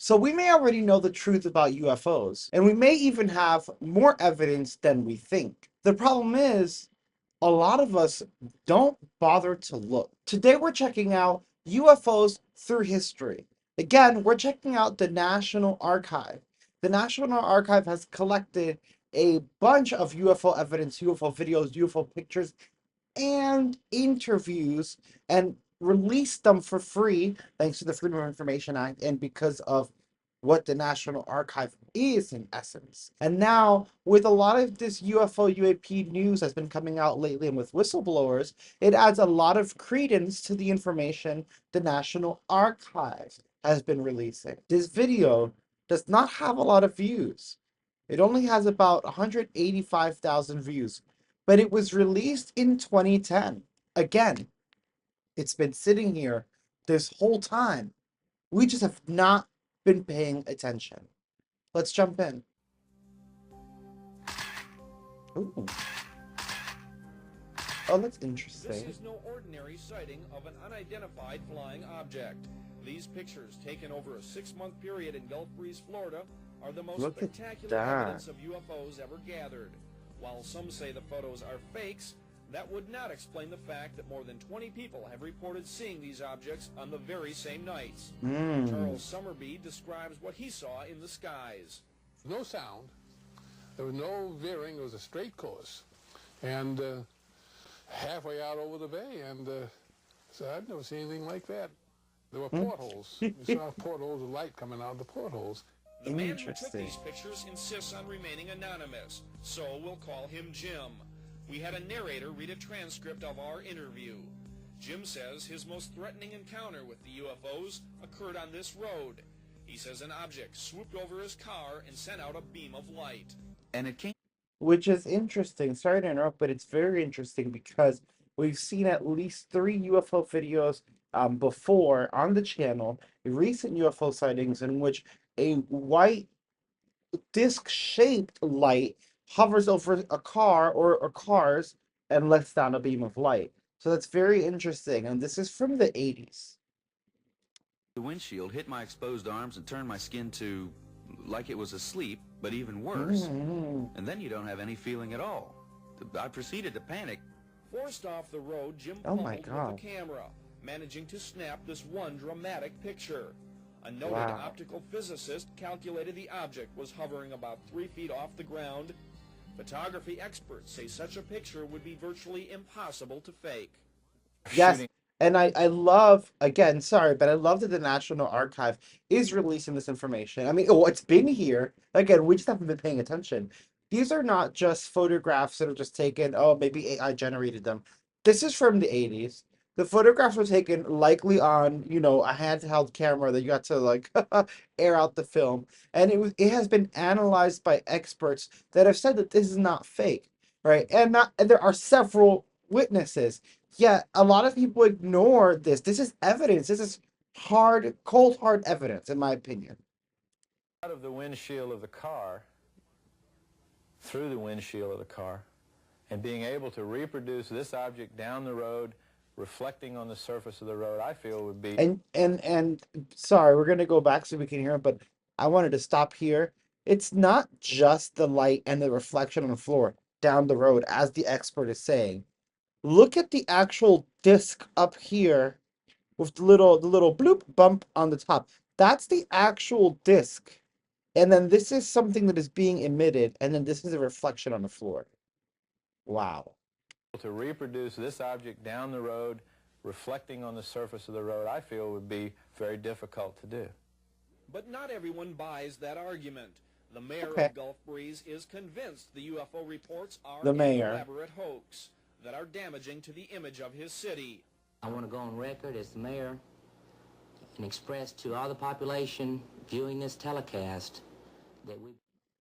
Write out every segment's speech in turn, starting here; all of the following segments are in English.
So we may already know the truth about UFOs, and we may even have more evidence than we think. The problem is, a lot of us don't bother to look. Today we're checking out UFOs through history. Again, we're checking out the National Archive. The National Archive has collected a bunch of UFO evidence, UFO videos, UFO pictures, and interviews and released them for free thanks to the Freedom of Information Act and because of what the National Archive is in essence. And now, with a lot of this UFO UAP news that's been coming out lately and with whistleblowers, it adds a lot of credence to the information the National Archive has been releasing. This video does not have a lot of views. It only has about 185,000 views, but it was released in 2010. Again, it's been sitting here this whole time. We just have not been paying attention. Let's jump in. Ooh. Oh, that's interesting. This is no ordinary sighting of an unidentified flying object. These pictures, taken over a 6-month period in Gulf Breeze, Florida, are the most spectacular evidence of UFOs ever gathered. While some say the photos are fakes, that would not explain the fact that more than 20 people have reported seeing these objects on the very same nights. Charles Summerby describes what he saw in the skies. No sound, there was no veering, it was a straight course, and halfway out over the bay, and so I'd never seen anything like that. There were portholes. You saw portholes of light coming out of the portholes. The man who took these pictures insists on remaining anonymous, so we'll call him Jim. We had a narrator read a transcript of our interview. Jim says his most threatening encounter with the UFOs occurred on this road. He says an object swooped over his car and sent out a beam of light. And it came, which is interesting. Sorry to interrupt, but it's very interesting because we've seen at least 3 UFO videos before on the channel, recent UFO sightings in which a white disc-shaped light hovers over a car or cars and lets down a beam of light. So that's very interesting, and this is from the 80s. The windshield hit my exposed arms and turned my skin to like it was asleep, but even worse. And then you don't have any feeling at all. I proceeded to panic. Forced off the road, Jim pummeled with the camera, managing to snap this one dramatic picture. A noted optical physicist calculated the object was hovering about 3 feet off the ground. Photography experts say such a picture would be virtually impossible to fake. Yes, and I love, again, sorry, but I love that the National Archive is releasing this information. I mean, it's been here. Again, we just haven't been paying attention. These are not just photographs that are just taken, oh, maybe AI generated them. This is from the 80s. The photographs were taken likely on, you know, a handheld camera that you got to like air out the film. And it has been analyzed by experts that have said that this is not fake, right? And there are several witnesses. Yet a lot of people ignore this. This is evidence. This is hard, cold, hard evidence, in my opinion. Out of the windshield of the car, through the windshield of the car, and being able to reproduce this object down the road, reflecting on the surface of the road, I feel would be... And sorry, we're going to go back so we can hear it, but I wanted to stop here. It's not just the light and the reflection on the floor down the road, as the expert is saying. Look at the actual disc up here with the little bloop bump on the top. That's the actual disc. And then this is something that is being emitted, and then this is a reflection on the floor. Wow. To reproduce this object down the road, reflecting on the surface of the road, I feel would be very difficult to do. But not everyone buys that argument. The mayor of Gulf Breeze is convinced the UFO reports are an elaborate hoax that are damaging to the image of his city. I want to go on record as the mayor and express to all the population viewing this telecast that we...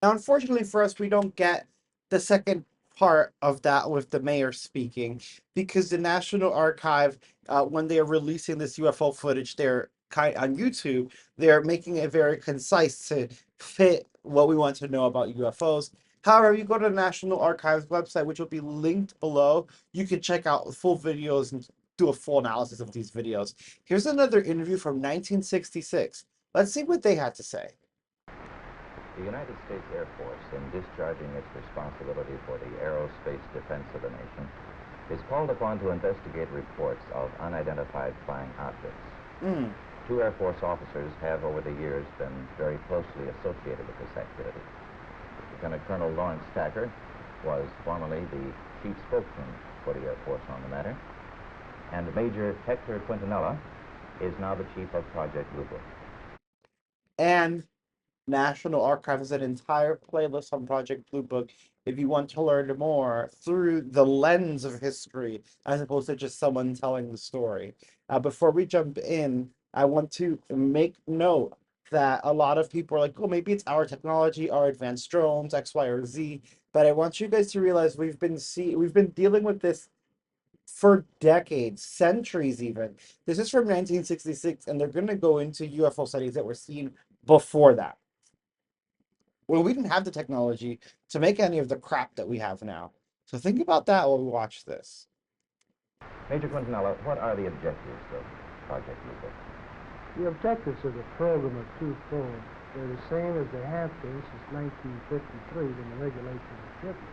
Now, unfortunately for us, we don't get the second part of that with the mayor speaking, because the National Archive, when they are releasing this UFO footage, they're on YouTube, they're making it very concise to fit what we want to know about UFOs. However, you go to the National Archives website, which will be linked below, you can check out full videos and do a full analysis of these videos. Here's another interview from 1966 Let's see what they had to say. The United States Air Force, in discharging its responsibility for the aerospace defense of the nation, is called upon to investigate reports of unidentified flying objects. 2 Air Force officers have, over the years, been very closely associated with this activity. Lieutenant Colonel Lawrence Stacker was formerly the chief spokesman for the Air Force on the matter, and Major Hector Quintanilla is now the chief of Project Blue Book. And National Archives has an entire playlist on Project Blue Book if you want to learn more through the lens of history as opposed to just someone telling the story. Before we jump in, I want to make note that a lot of people are like, oh, maybe it's our technology, our advanced drones, X, Y, or Z. But I want you guys to realize we've been dealing with this for decades, centuries even. This is from 1966, and they're going to go into UFO sightings that were seen before that. Well, we didn't have the technology to make any of the crap that we have now. So think about that while we watch this. Major Quintanilla, what are the objectives of Project Blue Book? The objectives of the program are twofold. They're the same as they have been since 1953 when the regulation was given.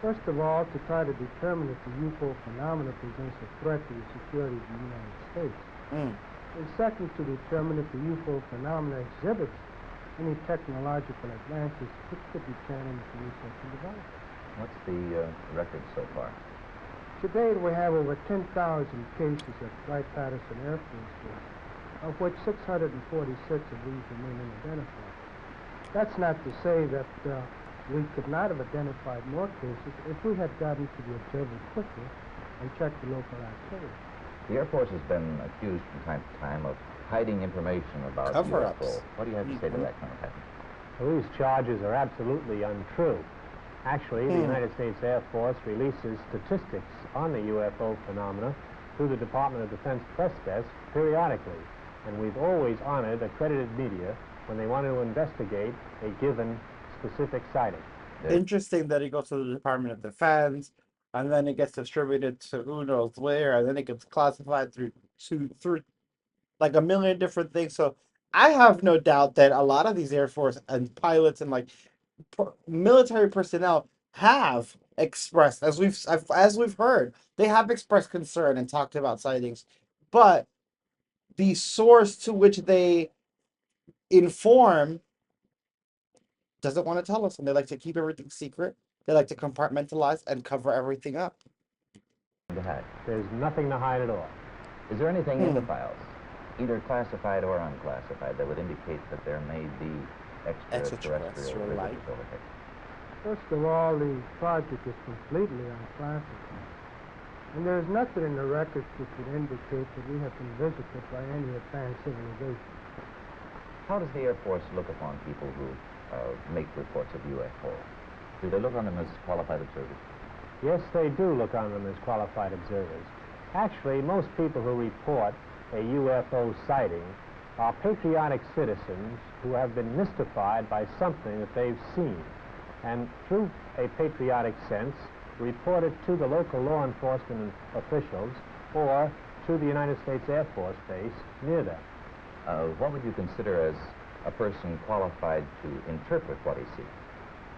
First of all, to try to determine if the UFO phenomena presents a threat to the security of the United States. And second, to determine if the UFO phenomena exhibits any technological advances which could be turned into research and development. What's the record so far? To date, we have over 10,000 cases at Wright-Patterson Air Force Base, of which 646 of these remain unidentified. That's not to say that we could not have identified more cases if we had gotten to the observer quickly and checked the local activity. The Air Force has been accused from time to time of hiding information about Cover-ups. UFO. What do you have to say to that, Colonel Patton? Well, these charges are absolutely untrue. Actually, the United States Air Force releases statistics on the UFO phenomena through the Department of Defense press desk periodically, and we've always honored accredited media when they want to investigate a given specific sighting. Interesting that it goes to the Department of Defense, and then it gets distributed to who knows where, and then it gets classified through like a million different things. So I have no doubt that a lot of these Air Force and pilots and like military personnel have expressed, as we've heard, they have expressed concern and talked about sightings, but the source to which they inform doesn't want to tell us, and they like to keep everything secret. They like to compartmentalize and cover everything up. There's nothing to hide at all. Is there anything in the files, either classified or unclassified, that would indicate that there may be extraterrestrial life? over here? First of all, the project is completely unclassified. And there is nothing in the records which would indicate that we have been visited by any advanced civilization. How does the Air Force look upon people who make reports of UFO? Do they look on them as qualified observers? Yes, they do look on them as qualified observers. Actually, most people who report a UFO sighting are patriotic citizens who have been mystified by something that they've seen, and through a patriotic sense, report it to the local law enforcement officials or to the United States Air Force Base near them. What would you consider as a person qualified to interpret what he sees?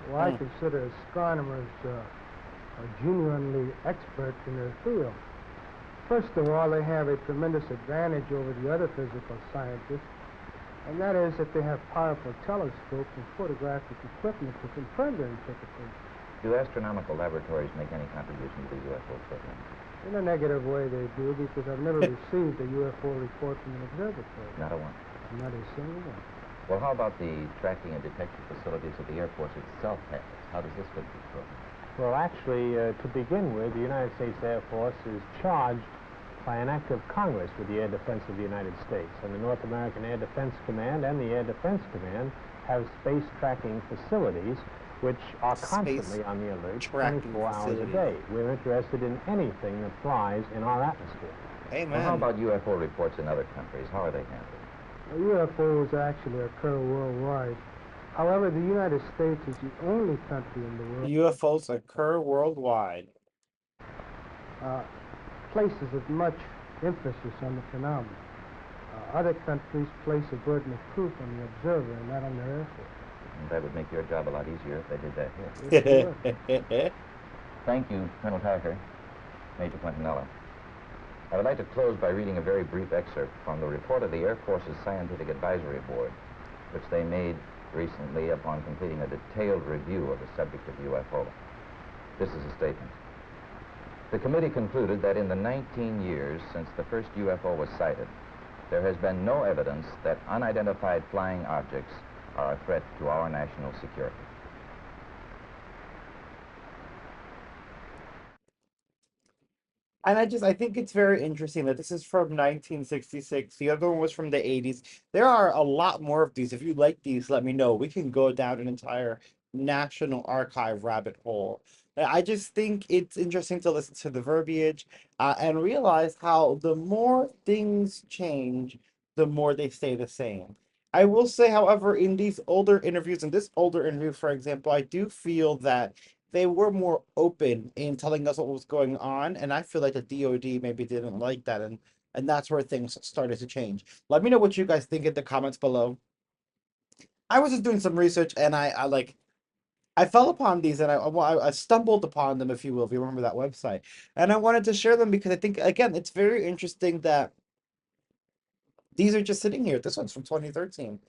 Well, I consider astronomers genuinely expert in their field. First of all, they have a tremendous advantage over the other physical scientists, and that is that they have powerful telescopes and photographic equipment to confirm their interpretation. Do astronomical laboratories make any contribution to the UFO program? In a negative way, they do, because I've never received a UFO report from an observatory. Not a one. Not a single one. Well, how about the tracking and detection facilities that the Air Force itself has? How does this fit the program? Well, actually, to begin with, the United States Air Force is charged by an act of Congress with the air defense of the United States. And the North American Air Defense Command and the Air Defense Command have space tracking facilities which are constantly on the alert 24 hours a day. We're interested in anything that flies in our atmosphere. Amen. Well, how about UFO reports in other countries? How are they handled? Well, UFOs actually occur worldwide. However, the United States is the only country in the world UFOs occur worldwide. Places with much emphasis on the phenomenon. Other countries place a burden of proof on the observer and not on their Air Force. And that would make your job a lot easier if they did that here. Yes, it would. Thank you, Colonel Tacker, Major Quintanilla. I would like to close by reading a very brief excerpt from the report of the Air Force's Scientific Advisory Board, which they made recently upon completing a detailed review of the subject of UFO. This is a statement. The committee concluded that in the 19 years since the first UFO was sighted, there has been no evidence that unidentified flying objects are a threat to our national security. And I think it's very interesting that this is from 1966. The other one was from the 80s. There are a lot more of these. If you like these, let me know. We can go down an entire National Archive rabbit hole. I just think it's interesting to listen to the verbiage and realize how the more things change, the more they stay the same. I will say, however, in these older interviews, in this older interview, for example, I do feel that they were more open in telling us what was going on, and I feel like the DoD maybe didn't like that, and that's where things started to change. Let me know what you guys think in the comments below. I was just doing some research, and I fell upon these, and I stumbled upon them, if you will, if you remember that website, and I wanted to share them because I think, again, it's very interesting that these are just sitting here. This one's from 2013.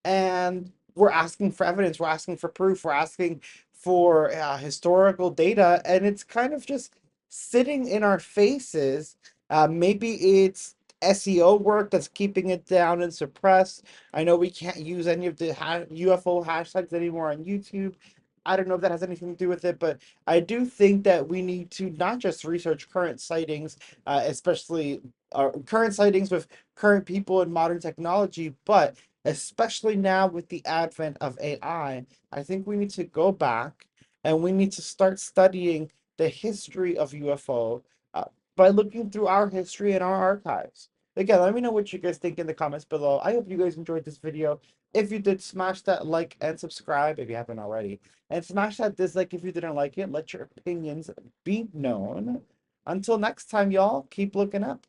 And we're asking for evidence, we're asking for proof, we're asking for historical data, and it's kind of just sitting in our faces. Maybe it's SEO work that's keeping it down and suppressed. I know we can't use any of the UFO hashtags anymore on YouTube. I don't know if that has anything to do with it, but I do think that we need to not just research current sightings, especially current sightings with current people and modern technology, but especially now with the advent of AI, I think we need to go back and we need to start studying the history of UFO uh, by looking through our history and our archives. Again, let me know what you guys think in the comments below. I hope you guys enjoyed this video. If you did, smash that like and subscribe if you haven't already. And smash that dislike if you didn't like it. Let your opinions be known. Until next time, y'all, keep looking up.